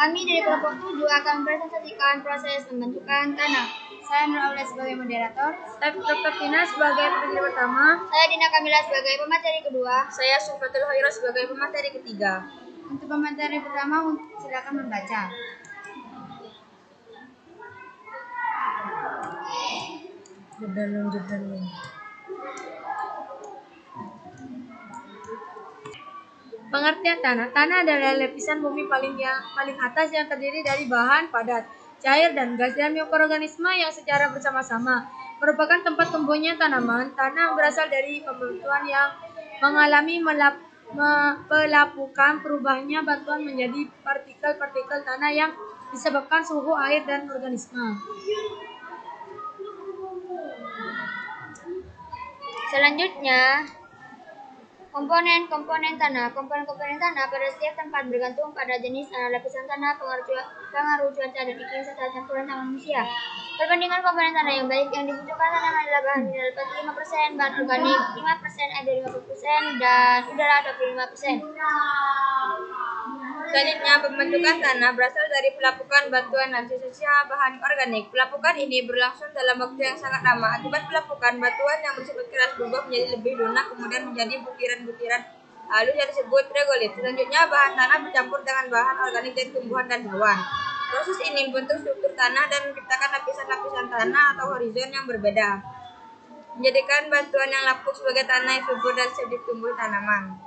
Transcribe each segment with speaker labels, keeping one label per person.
Speaker 1: Kami dari kelompok 7 akan mempresentasikan proses pembentukan tanah.
Speaker 2: Saya Nur Aulia sebagai moderator.
Speaker 3: Saya Dr. Tina sebagai pemateri pertama.
Speaker 1: Saya Dina Kamila sebagai pemateri kedua.
Speaker 3: Saya Sufatul Khairah sebagai pemateri ketiga.
Speaker 2: Untuk pemateri pertama, silakan membaca.
Speaker 3: Jedalung. Pengertian tanah. Tanah adalah lapisan bumi paling atas yang terdiri dari bahan padat, cair, dan gas dan mikroorganisme yang secara bersama-sama merupakan tempat tumbuhnya tanaman. Tanah berasal dari pembentukan yang mengalami pelapukan, berubahnya batuan menjadi partikel-partikel tanah yang disebabkan suhu, air, dan organisme.
Speaker 1: Selanjutnya, komponen tanah. Komponen tanah pada setiap tempat bergantung pada jenis tanah, lapisan tanah, pengaruh cuaca dan iklim, serta campuran tanah manusia. Perbandingan komponen tanah yang baik yang dibutuhkan tanaman adalah bahan mineral 45%, bahan organik 5%, air 50%, dan udara 25%.
Speaker 3: Selanjutnya, pembentukan tanah berasal dari pelapukan batuan dan sisa bahan organik. Pelapukan ini berlangsung dalam waktu yang sangat lama. Akibat pelapukan, batuan yang bersifat keras berubah menjadi lebih lunak, kemudian menjadi butiran-butiran halus yang disebut regolit. Selanjutnya, bahan tanah bercampur dengan bahan organik dari tumbuhan dan hewan. Proses ini membentuk struktur tanah dan menciptakan lapisan-lapisan tanah atau horizon yang berbeda, menjadikan batuan yang lapuk sebagai tanah yang subur dan siap ditumbuhi tanaman.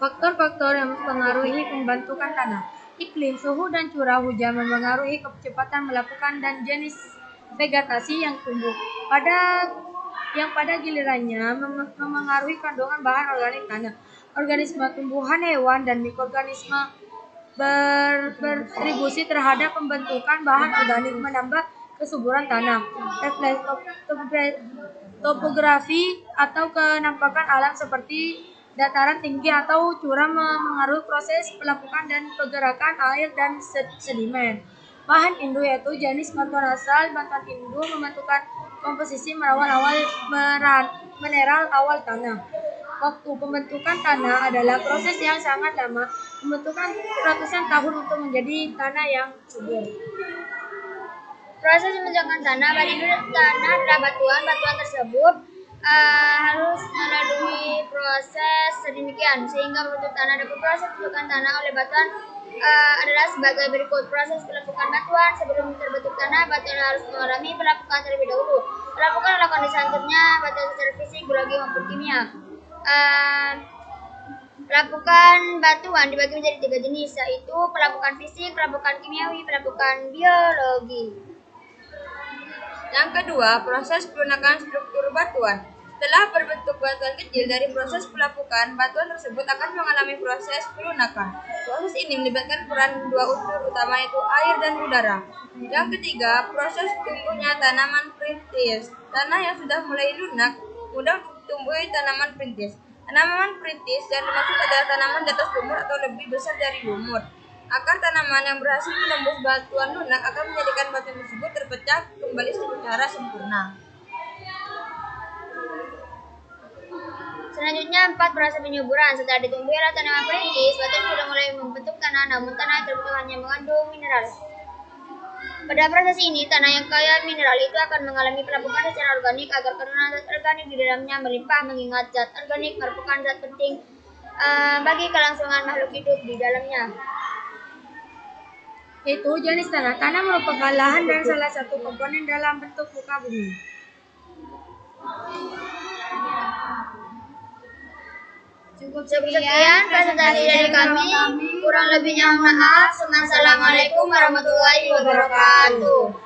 Speaker 3: Faktor-faktor yang mempengaruhi pembentukan tanah. Iklim, suhu, dan curah hujan mempengaruhi kecepatan melapukan dan jenis vegetasi yang tumbuh. Pada gilirannya memengaruhi kandungan bahan organik tanah. Organisme, tumbuhan, hewan, dan mikroorganisme berkontribusi terhadap pembentukan bahan organik, menambah kesuburan tanah. Topografi atau kenampakan alam seperti dataran tinggi atau curam mengaruhi proses pelapukan dan pergerakan air dan sedimen. Bahan indu yaitu jenis batuan asal. Batuan indu membentukkan komposisi mineral awal tanah. Waktu pembentukan tanah adalah proses yang sangat lama, membutuhkan ratusan tahun untuk menjadi tanah yang subur.
Speaker 1: Proses pembentukan tanah. Bahan indu tanah adalah batuan tersebut harus melalui proses sedemikian sehingga membentuk tanah. Ada proses pembentukan tanah oleh batuan adalah sebagai berikut. Proses pelapukan batuan. Sebelum terbentuk tanah, batuan harus mengalami pelapukan terlebih dahulu. Pelapukan adalah kondisi hancurnya batuan secara fisik, biologi maupun kimia. Pelapukan batuan dibagi menjadi 3 jenis, yaitu pelapukan fisik, pelapukan kimiawi, pelapukan biologi.
Speaker 3: Yang kedua, proses pelunakan struktur batuan. Setelah berbentuk batuan kecil dari proses pelapukan, batuan tersebut akan mengalami proses pelunakan. Proses ini melibatkan peran 2 unsur utama, yaitu air dan udara. Yang ketiga, proses tumbuhnya tanaman perintis. Tanah yang sudah mulai lunak mudah untuk tumbuhi tanaman perintis. Tanaman perintis yang dimaksud adalah tanaman di atas lumut atau lebih besar dari lumut. Akar tanaman yang berhasil menembus batuan lunak akan menjadikan batuan tersebut terpecah kembali secara sempurna.
Speaker 1: Selanjutnya, 4 proses penyuburan. Setelah ditumbuhi oleh tanaman perintis, batuan sudah mulai membentuk tanah, namun tanah yang terbentuk hanya mengandung mineral. Pada proses ini, tanah yang kaya mineral itu akan mengalami pelapukan secara organik agar kandungan zat organik di dalamnya melimpah, mengingat zat organik merupakan zat penting bagi kelangsungan makhluk hidup di dalamnya.
Speaker 3: Itu jenis tanah. Tanah merupakan lahan dan salah satu komponen dalam bentuk muka bumi.
Speaker 1: Cukup sekian presentasi dari kami. Kurang lebihnya mohon maaf. Assalamualaikum warahmatullahi wabarakatuh.